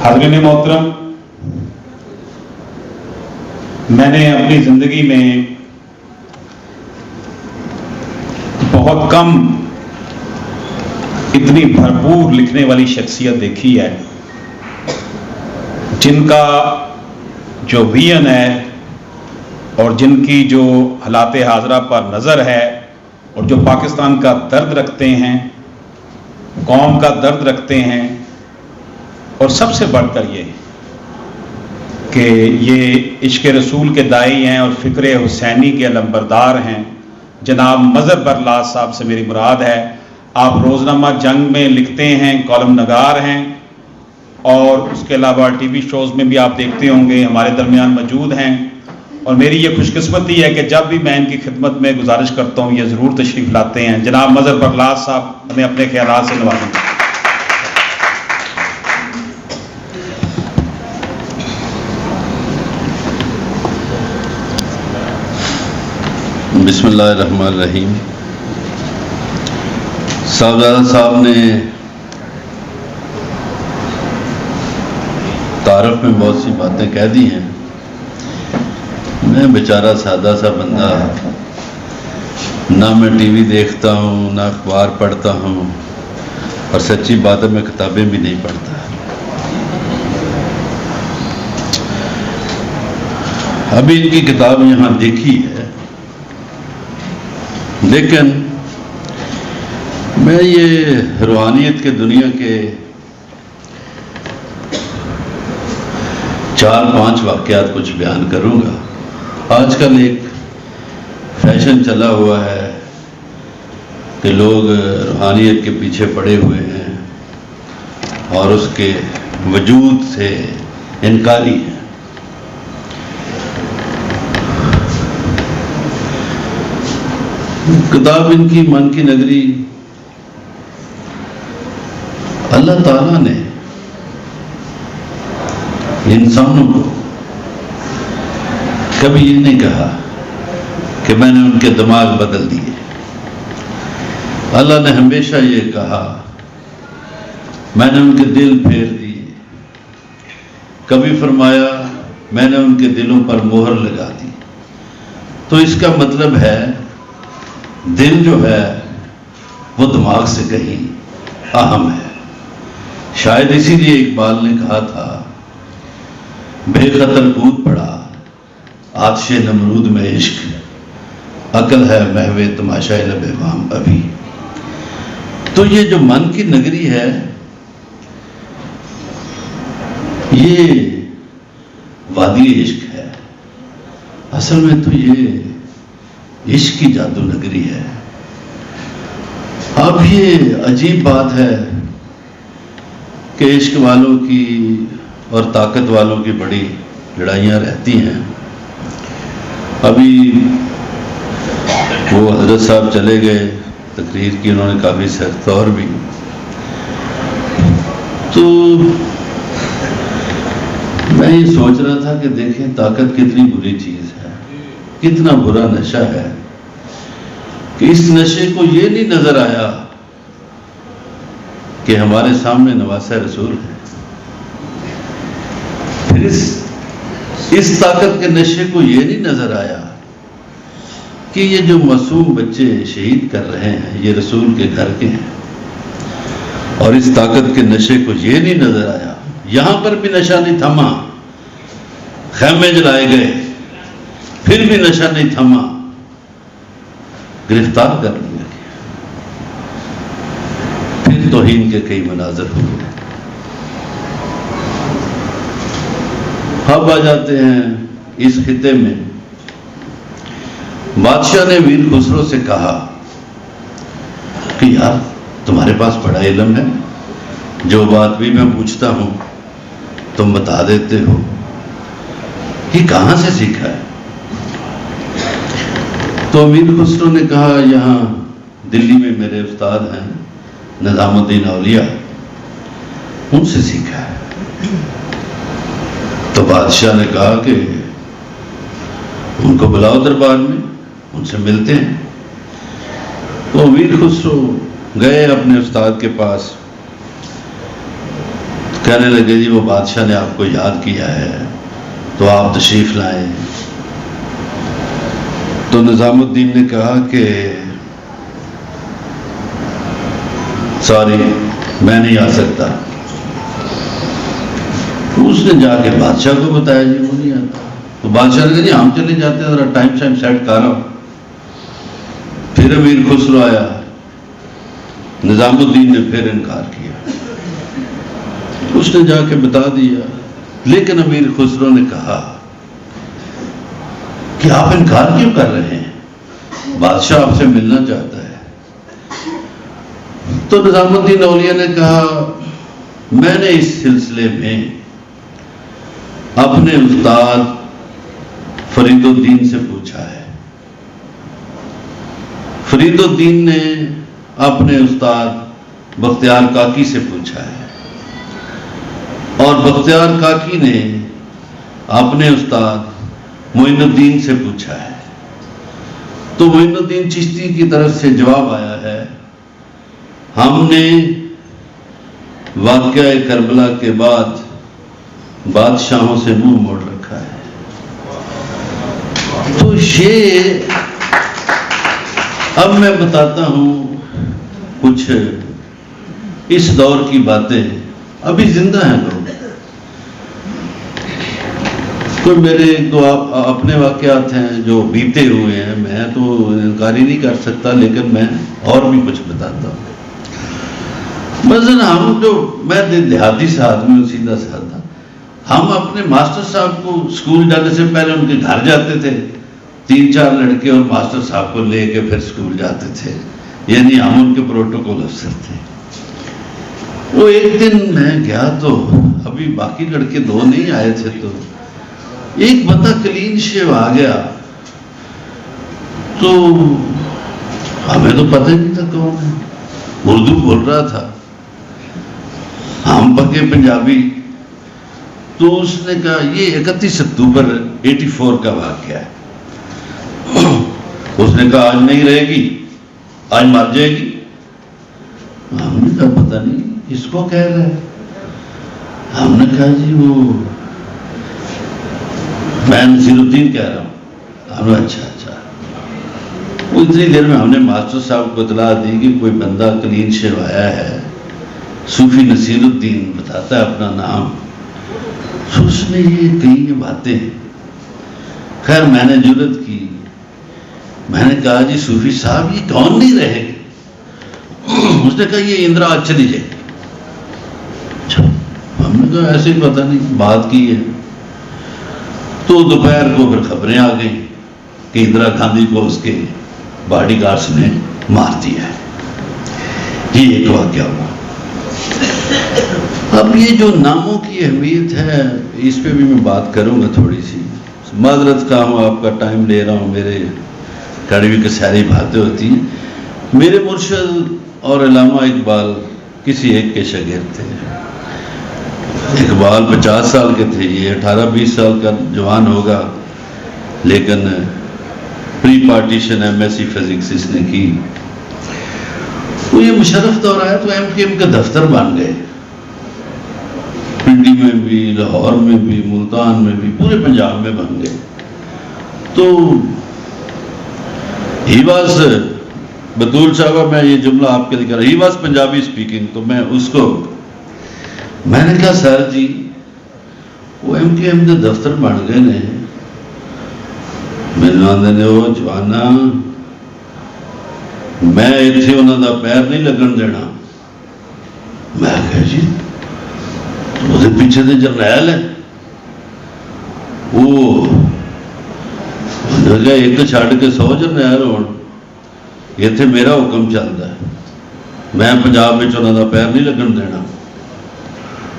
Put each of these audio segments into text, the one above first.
حاضرین محترم، میں نے اپنی زندگی میں بہت کم اتنی بھرپور لکھنے والی شخصیت دیکھی ہے جن کا جو ویژن ہے اور جن کی جو حالات حاضرہ پر نظر ہے اور جو پاکستان کا درد رکھتے ہیں، قوم کا درد رکھتے ہیں، اور سب سے بڑھ کر یہ کہ یہ عشق رسول کے داعی ہیں اور فکر حسینی کے علمبردار ہیں، جناب مظہر برلاس صاحب سے میری مراد ہے۔ آپ روزنامہ جنگ میں لکھتے ہیں، کالم نگار ہیں، اور اس کے علاوہ ٹی وی شوز میں بھی آپ دیکھتے ہوں گے، ہمارے درمیان موجود ہیں، اور میری یہ خوش قسمتی ہے کہ جب بھی میں ان کی خدمت میں گزارش کرتا ہوں یہ ضرور تشریف لاتے ہیں۔ جناب مظہر برلاس صاحب ہمیں اپنے خیالات سے نوازیں۔ بسم اللہ الرحمن الرحیم۔ صاحبزادہ صاحب نے تعارف میں بہت سی باتیں کہہ دی ہیں۔ میں بیچارہ سادہ سا بندہ، نہ میں ٹی وی دیکھتا ہوں، نہ اخبار پڑھتا ہوں، اور سچی بات ہے میں کتابیں بھی نہیں پڑھتا۔ ابھی ان کی کتاب یہاں دیکھی ہے، لیکن میں یہ روحانیت کے دنیا کے 4-5 واقعات کچھ بیان کروں گا۔ آج کل ایک فیشن چلا ہوا ہے کہ لوگ روحانیت کے پیچھے پڑے ہوئے ہیں اور اس کے وجود سے انکاری ہیں۔ کتاب ان کی من کی نگری، اللہ تعالیٰ نے انسانوں کو کبھی یہ نہیں کہا کہ میں نے ان کے دماغ بدل دیے۔ اللہ نے ہمیشہ یہ کہا میں نے ان کے دل پھیر دیے۔ کبھی فرمایا میں نے ان کے دلوں پر مہر لگا دی۔ تو اس کا مطلب ہے دل جو ہے وہ دماغ سے کہیں اہم ہے۔ شاید اسی لیے اقبال نے کہا تھا بے خطر کود پڑا آتش نمرود میں عشق، عقل ہے محو تماشا لب امام ابھی۔ تو یہ جو من کی نگری ہے یہ وادی عشق ہے۔ اصل میں تو یہ عشق کی جادو نگری ہے۔ اب یہ عجیب بات ہے کہ عشق والوں کی اور طاقت والوں کی بڑی لڑائیاں رہتی ہیں۔ ابھی وہ حضرت صاحب چلے گئے، تقریر کی انہوں نے کافی سخت اور بھی، تو میں یہ سوچ رہا تھا کہ دیکھیں طاقت کتنی بری چیز ہے، کتنا برا نشہ ہے کہ اس نشے کو یہ نہیں نظر آیا کہ ہمارے سامنے نواسہ رسول ہے۔ پھر اس طاقت کے نشے کو یہ نہیں نظر آیا کہ یہ جو معصوم بچے شہید کر رہے ہیں یہ رسول کے گھر کے ہیں، اور اس طاقت کے نشے کو یہ نہیں نظر آیا، یہاں پر بھی نشہ نہیں تھما، خیمے جلائے گئے پھر بھی نشہ نہیں تھما، گرفتار کر لیا گیا، پھر توہین کے کئی مناظر ہوئے۔ اب آ جاتے ہیں اس خطے میں، بادشاہ نے ویر خسرو سے کہا کہ یار تمہارے پاس بڑا علم ہے، جو بات بھی میں پوچھتا ہوں تم بتا دیتے ہو، یہ کہاں سے سیکھا ہے؟ تو ویر خسرو نے کہا یہاں دلی میں میرے استاد ہیں نظام الدین اولیاء، ان سے سیکھا ہے۔ تو بادشاہ نے کہا کہ ان کو بلاؤ دربار میں، ان سے ملتے ہیں۔ تو ویر خسرو گئے اپنے استاد کے پاس، کہنے لگے جی وہ بادشاہ نے آپ کو یاد کیا ہے تو آپ تشریف لائیں. تو نظام الدین نے کہا کہ سوری میں نہیں آ سکتا. اس نے جا کے بادشاہ کو بتایا جی وہ نہیں آتا. تو بادشاہ نے کہا جی ہم چلے جاتے ہیں, ذرا ٹائم سیٹ کر رہا ہوں. پھر امیر خسرو آیا, نظام الدین نے پھر انکار کیا. اس نے جا کے بتا دیا, لیکن امیر خسرو نے کہا کہ آپ انکار کیوں کر رہے ہیں, بادشاہ آپ سے ملنا چاہتا ہے. تو نظام الدین اولیاء نے کہا میں نے اس سلسلے میں اپنے استاد فرید الدین سے پوچھا ہے. فرید الدین نے اپنے استاد بختیار کاکی سے پوچھا ہے, اور بختیار کاکی نے اپنے استاد معین الدین سے پوچھا ہے. تو معین الدین چشتی کی طرف سے جواب آیا ہے ہم نے واقعہ کربلا کے بعد بادشاہوں سے منہ موڑ رکھا ہے. تو یہ اب میں بتاتا ہوں کچھ اس دور کی باتیں. ابھی زندہ ہیں لوگ. کوئی میرے ایک دو اپنے واقعات ہیں جو بیتے ہوئے ہیں, میں تو انکاری نہیں کر سکتا, لیکن میں اور بھی کچھ بتاتا ہوں. مثلا ہم جو, میں دیہاتی سے آدمی ہوں, سیدھا سادہ. ہم اپنے ماسٹر صاحب کو اسکول جانے سے پہلے ان کے گھر جاتے تھے, 3-4 لڑکے اور ماسٹر صاحب کو لے کے پھر اسکول جاتے تھے, یعنی ہم ان کے پروٹوکول افسر تھے. وہ ایک دن میں گیا تو ابھی باقی لڑکے 2 نہیں آئے تھے, تو ایک بندہ کلین شیو آ گیا. تو ہمیں تو پتہ نہیں تھا کون ہے, اردو بول رہا تھا, ہم پکے پنجابی. تو اس نے کہا یہ 31 اکتوبر 84 کا واقعہ ہے. اس نے کہا آج نہیں رہے گی, آج مر جائے گی. ہم نے کہا پتہ نہیں اس کو کہہ رہے ہیں. ہم نے کہا جی وہ میں نصیر الدین کہہ رہا ہوں. ہم نے اچھا. وہ اتنی دیر میں ہم نے ماسٹر صاحب کو اطلاع دی کہ کوئی بندہ کلین شیو آیا ہے, صوفی نصیر الدین بتاتا ہے اپنا نام. تو اس نے یہ کئی باتیں. خیر میں نے جرت کی, میں نے کہا جی صوفی صاحب یہ کون نہیں رہے گی. اس نے کہا یہ اندرا آج چلی جائے. ہم نے کہا ایسے ہی پتہ نہیں بات کی ہے. تو دوپہر کو پھر خبریں آ گئیں کہ اندرا گاندھی کو اس کے باڈی گارڈز نے مار دیا ہے. یہ ایک واقعہ ہوا. اب یہ جو ناموں کی اہمیت ہے اس پہ بھی میں بات کروں گا تھوڑی سی. معذرت کا ہوں, آپ کا ٹائم لے رہا ہوں, میرے کڑوی کی ساری باتیں ہوتی ہیں. میرے مرشد اور علامہ اقبال کسی ایک کے شاگرد تھے. اقبال 50 سال کے تھے, یہ 18-20 سال کا جوان ہوگا, لیکن پری پارٹیشن MSc فزکس اس نے کی. وہ یہ مشرف دور آیا تو MKM کا دفتر بن گئے, پنڈی میں بھی, لاہور میں بھی, ملتان میں بھی, پورے پنجاب میں بن گئے. تو ہی واز بطول صاحبہ, میں یہ جملہ آپ کے لیے کہہ رہا, ہی واز پنجابی اسپیکنگ. تو میں اس کو میں نے کہا سر جی وہ MKM کے دفتر بن گئے نے. میرے آدھے نے وہ جوانا میں اتنے انہوں کا پیر نہیں لگن دینا. میں کہا جی وہ پیچھے سے جرنیل ہے, وہ ایک چھڑ کے 100 جرنیل ہو, اتنے میرا حکم چلتا ہے, میں پنجاب میں انہوں کا پیر نہیں لگن دینا.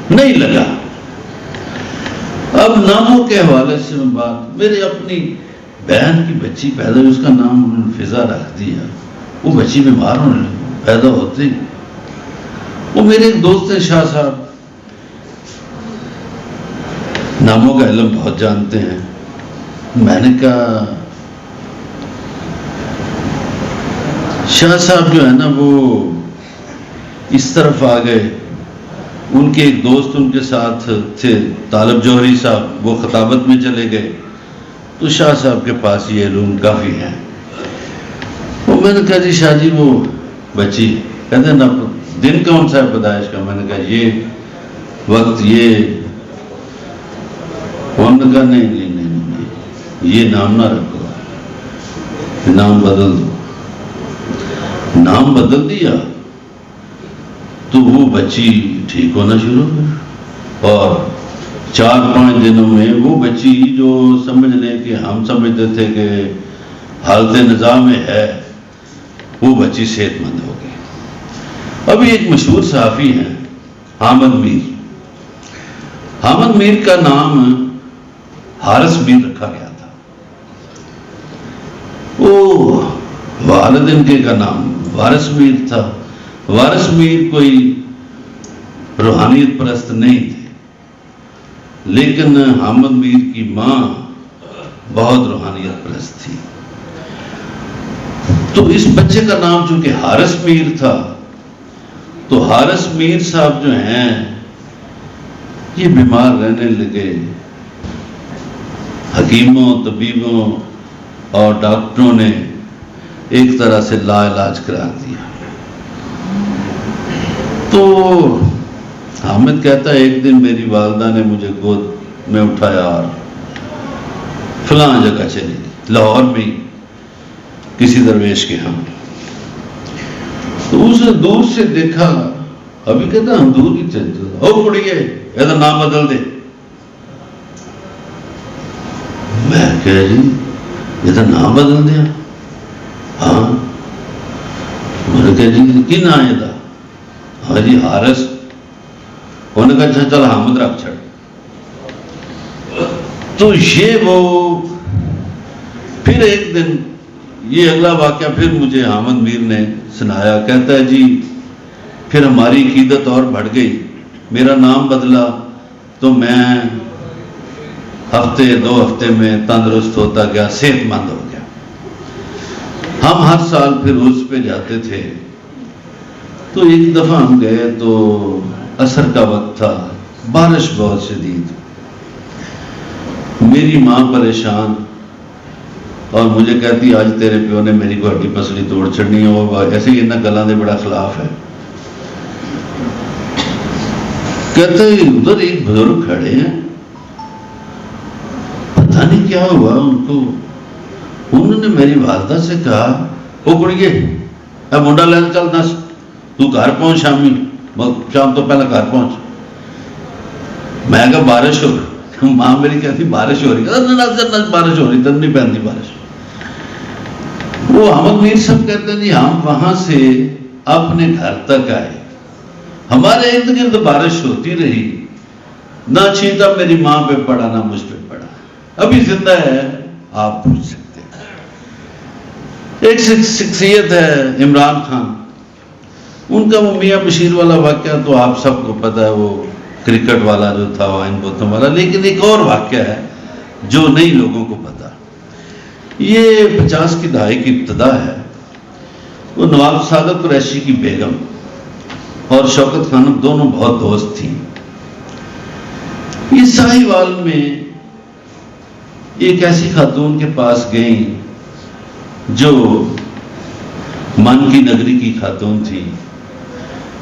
نہیں لگا. اب ناموں کے حوالے سے میں بات, میرے اپنی بہن کی بچی پیدا ہوئی, اس کا نام انہوں نے فضا رکھ دیا. وہ بچی بیمار ہونے لگی پیدا ہوتے ہی. وہ میرے ایک دوست ہیں شاہ صاحب, ناموں کا علم بہت جانتے ہیں. میں نے کہا شاہ صاحب جو ہے نا وہ اس طرف آ گئے, ان کے ایک دوست ان کے ساتھ تھے طالب جوہری صاحب، وہ خطابت میں چلے گئے، تو شاہ صاحب کے پاس یہ علوم کافی ہیں۔ وہ میں نے کہا جی شاہ جی وہ بچی، کہتے ہیں نا دن کون سا ہے پیدائش کا؟ میں نے کہا یہ وقت یہ، انہوں نے کہا نہیں یہ نام نہ رکھو، نام بدل دو۔ نام بدل دیا تو وہ بچی ٹھیک ہونا شروع ہوئی، اور 4-5 دنوں میں وہ بچی جو سمجھ لیں کہ ہم سمجھتے تھے کہ حالت نظام میں ہے، وہ بچی صحت مند ہو گئی۔ ابھی ایک مشہور صحافی ہیں حامد میر، حامد میر کا نام حارث میر رکھا گیا تھا۔ وہ والد ان کے کا نام وارث میر تھا۔ وارث میر کوئی روحانیت پرست نہیں تھے، لیکن حامد میر کی ماں بہت روحانیت پرست تھی۔ تو اس بچے کا نام چونکہ حارث میر تھا، تو حارث میر صاحب جو ہیں یہ بیمار رہنے لگے۔ حکیموں، طبیبوں اور ڈاکٹروں نے ایک طرح سے لا علاج قرار دیا۔ تو حامد کہتا ہے ایک دن میری والدہ نے مجھے گود میں اٹھایا اور فلاں جگہ چلی گئی، لاہور میں کسی درویش کے ہم۔ تو اسے دور سے دیکھا، ابھی کہتا ہم دور ہی تھے، او کڑیے یہ تو نام بدل دے۔ میں کہا جی یہ تو نام بدل دیا؟ ہاں۔ میں نے کہا جی کی نام ہے دا؟ ہاں جی حارث۔ انہوں نے کہا چل حامد رکھ چھڑ۔ تو یہ وہ پھر ایک دن یہ اگلا واقعہ پھر مجھے حامد میر نے سنایا، کہتا ہے جی پھر ہماری عقیدت اور بڑھ گئی، میرا نام بدلا تو میں ہفتے 2 ہفتے میں تندرست ہوتا گیا، صحت مند ہو گیا۔ ہم ہر سال پھر عرس پہ جاتے تھے، تو ایک دفعہ ہم گئے تو عصر کا وقت تھا، بارش بہت شدید، میری ماں پریشان اور مجھے کہتی آج تیرے پیو نے میری کو ہڈی پسلی توڑ چڑنی ہے، اور ایسے ہی انہاں گلاں دے بڑا خلاف ہے۔ کہتے ادھر ایک بزرگ کھڑے ہیں، پتہ نہیں کیا ہوا ان کو، انہوں نے میری والدہ سے کہا او کڑیے اے منڈا لے چل دس تو گھر پہنچ شامی، شام تو پہلے گھر پہنچ۔ میں کہا بارش ہو رہی، ماں میری کہتی بارش ہو رہی، بارش ہو رہی، تب نہیں پہنتی بارش۔ وہ حامد میر صاحب کہتے ہیں جی ہم وہاں سے اپنے گھر تک آئے، ہمارے ارد گرد بارش ہوتی رہی، نہ چھینٹا میری ماں پہ پڑا نہ مجھ پہ پڑا، ابھی زندہ ہے آپ پوچھ سکتے ہیں۔ ایک شخصیت ہے عمران خان، ان کا وہ میاں بشیر والا واقعہ تو آپ سب کو پتہ ہے، وہ کرکٹ والا جو تھا وائن بوتم والا، لیکن ایک اور واقعہ ہے جو نئی لوگوں کو پتہ۔ یہ 50 کی دہائی کی ابتدا ہے، وہ نواب سعادت قریشی کی بیگم اور شوکت خانم دونوں بہت دوست تھیں۔ یہ ساہیوال میں ایک ایسی خاتون کے پاس گئیں جو من کی نگری کی خاتون تھی،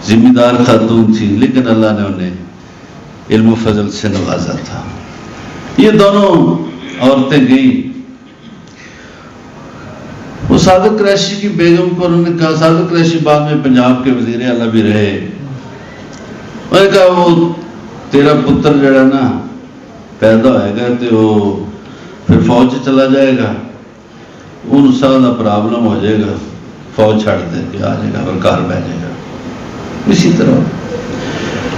ذمہ دار خاتون تھی، لیکن اللہ نے انہیں علم و فضل سے نوازا تھا۔ یہ دونوں عورتیں گئیں، وہ سعادت قریشی کی بیگم کو انہوں نے کہا، سعادت قریشی بعد میں پنجاب کے وزیر اعلیٰ بھی رہے، انہوں نے کہا وہ تیرا پتر جڑا نا پیدا ہوئے گا تو وہ پھر فوج چلا جائے گا، ان سال پرابلم ہو جائے گا، فوج چھڑ دے کے آ جائے گا اور گھر بہ جائے گا۔ اسی طرح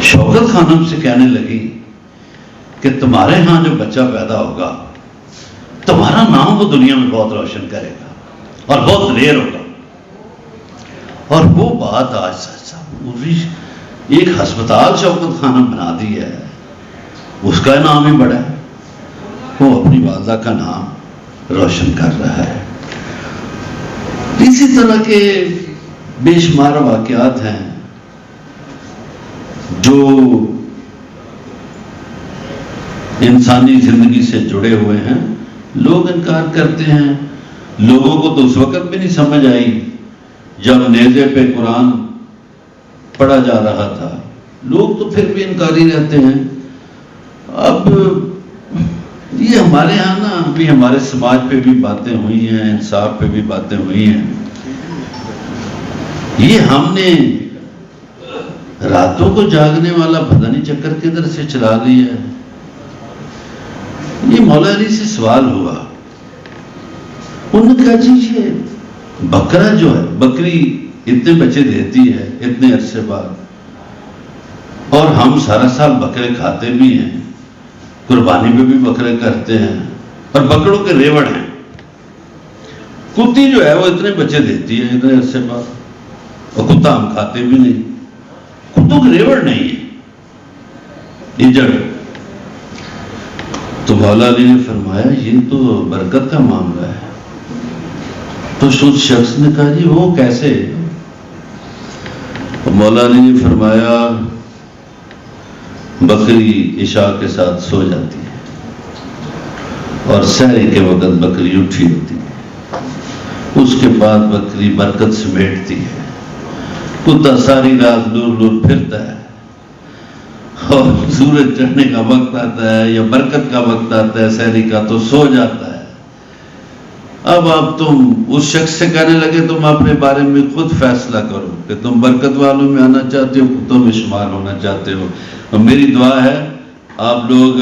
شوکت خانم سے کہنے لگی کہ تمہارے ہاں جو بچہ پیدا ہوگا تمہارا نام وہ دنیا میں بہت روشن کرے گا اور بہت ریئر ہوگا۔ اور وہ بات آج سچ ایک ہسپتال شوکت خانم بنا دی ہے، اس کا نام ہی بڑا ہے، وہ اپنی والدہ کا نام روشن کر رہا ہے۔ اسی طرح کے بے شمار واقعات ہیں جو انسانی زندگی سے جڑے ہوئے ہیں، لوگ انکار کرتے ہیں. لوگوں کو تو اس وقت بھی نہیں سمجھ آئی جب نیزے پہ قرآن پڑھا جا رہا تھا، لوگ تو پھر بھی انکاری رہتے ہیں. اب یہ ہمارے یہاں نا ابھی ہمارے سماج پہ بھی باتیں ہوئی ہیں، انصاف پہ بھی باتیں ہوئی ہیں. یہ ہم نے راتوں کو جاگنے والا پتہ نہیں چکر کدھر سے چلا لیا ہے. یہ مولا علی سے سوال ہوا، انہوں نے کہا جی یہ بکرا جو ہے، بکری اتنے بچے دیتی ہے اتنے عرصے بعد، اور ہم سارا سال بکرے کھاتے بھی ہیں، قربانی پہ بھی بکرے کرتے ہیں، اور بکروں کے ریوڑ ہیں. کتی جو ہے وہ اتنے بچے دیتی ہے اتنے عرصے بعد، اور کتا ہم کھاتے بھی نہیں. کتوں کے ریوڑ نہیں ہے، انجڑ. تو مولا علی نے فرمایا یہ تو برکت کا معاملہ ہے. تو اس شخص نے کہا جی وہ کیسے؟ مولا علی نے فرمایا بکری عشاء کے ساتھ سو جاتی ہے اور سحری کے وقت بکری اٹھی ہوتی ہے، اس کے بعد بکری برکت سمیٹتی ہے. کتا ساری رات لور لور پھرتا ہے، اور سورج چڑھنے کا وقت آتا ہے یا برکت کا وقت آتا ہے سحری کا تو سو جاتا ہے. اب آپ تم اس شخص سے کہنے لگے تم اپنے بارے میں خود فیصلہ کرو کہ تم برکت والوں میں آنا چاہتے ہو، کتوں میں شمار ہونا چاہتے ہو. اور میری دعا ہے آپ لوگ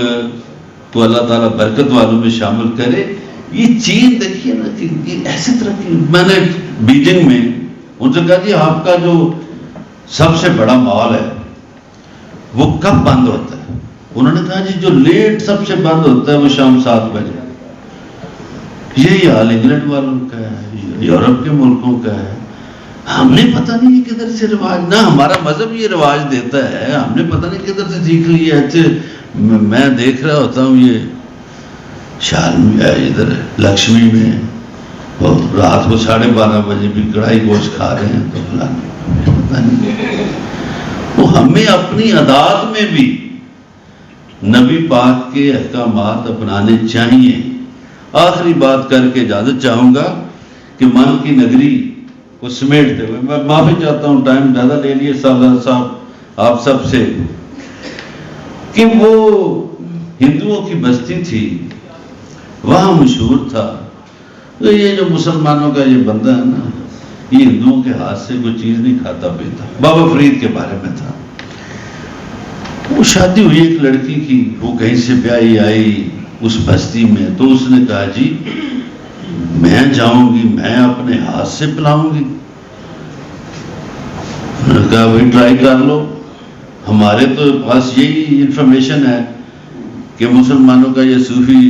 کو اللہ تعالیٰ برکت والوں میں شامل کرے. یہ چین دیکھیے نا کہ یہ ایسی طرح کی، میں نے بیجنگ میں ان سے کہا جی آپ کا جو سب سے بڑا مال ہے وہ کب بند ہوتا ہے؟ انہوں نے کہا جی جو لیٹ سب سے بند ہوتا ہے وہ شام 7 بجے. یہی حال انگلینڈ والوں کا ہے، یورپ کے ملکوں کا ہے. ہم نے پتہ نہیں کدھر سے رواج، نہ ہمارا مذہب یہ رواج دیتا ہے، ہم نے پتہ نہیں کدھر سے سیکھ لیا ہے. میں دیکھ رہا ہوتا ہوں یہ شال میں ادھر لکشمی میں اور رات کو 12:30 بجے بھی کڑھائی گوشت کھا رہے ہیں. تو پتہ نہیں، وہ ہمیں اپنی عادات میں بھی نبی پاک کے احکامات اپنانے چاہیے. آخری بات کر کے اجازت چاہوں گا کہ من کی نگری کو سمیٹتے ہوئے میں معافی چاہتا ہوں، ٹائم زیادہ لے لیے صاحب آپ سب سے، کہ وہ ہندوؤں کی بستی تھی، وہاں مشہور تھا تو یہ جو مسلمانوں کا یہ بندہ ہے نا، یہ ہندوؤں کے ہاتھ سے کوئی چیز نہیں کھاتا پیتا. بابا فرید کے بارے میں تھا. وہ شادی ہوئی ایک لڑکی کی، وہ کہیں سے بیائی آئی اس بستی میں، تو اس نے کہا جی میں جاؤں گی، میں اپنے ہاتھ سے پلاؤں گی. انہوں نے کہا بھائی ٹرائی کر لو، ہمارے تو پاس یہی انفارمیشن ہے کہ مسلمانوں کا یہ صوفی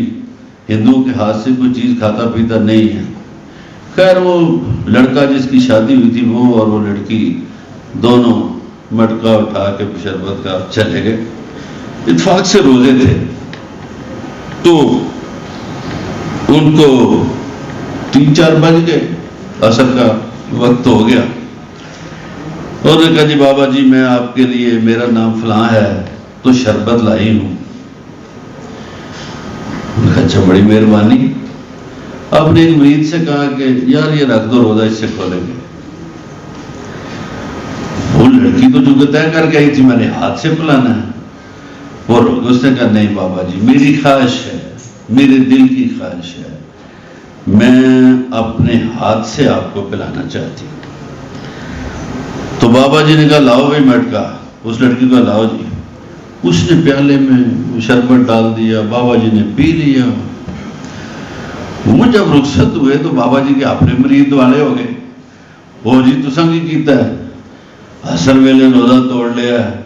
ہندوؤں کے ہاتھ سے کوئی چیز کھاتا پیتا نہیں ہے. خیر وہ لڑکا جس کی شادی ہوئی تھی وہ اور وہ لڑکی دونوں مٹکا اٹھا کے شربت کا چلے گئے. اتفاق سے روزے تھے تو ان کو 3-4 بج گئے، عصر کا وقت ہو گیا. اور نے کہا جی بابا جی میں آپ کے لیے، میرا نام فلاں ہے تو شربت لائی ہوں. اچھا بڑی مہربانی. آپ نے ایک مرید سے کہا کہ یار یہ رکھ دو روزہ، اس سے کھولیں گے. وہ لڑکی تو جو طے کر کے آئی تھی میں نے ہاتھ سے پلانا ہے، وہ اس نے کہا نہیں بابا جی میری خواہش ہے، میرے دل کی خواہش ہے، میں اپنے ہاتھ سے آپ کو پلانا چاہتی ہوں. تو بابا جی نے کہا لاؤ بھائی مٹکا. اس لڑکی کو لاؤ جی. اس نے پیالے میں شربت ڈال دیا، بابا جی نے پی لیا. وہ جب رخصت ہوئے تو بابا جی کے اپنے مرید والے ہو گئے. وہ جی تو سنگ ہی کیتا ہے، اثر ویلے روزہ توڑ لیا ہے.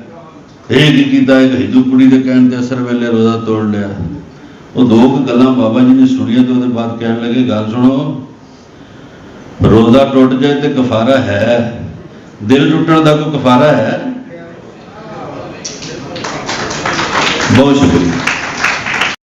ایک ہی کیتا ہے کہ ہندو کڑی دے کہن تے اثر ویلے روزہ توڑ لیا. وہ دو گلاں بابا جی نے سنیا تو اس بعد کہنے لگے گل سنو، روزہ ٹوٹ جائے تے کفارہ ہے، دل ٹوٹن دا کوئی کفارہ ہے؟ بہت شکریہ.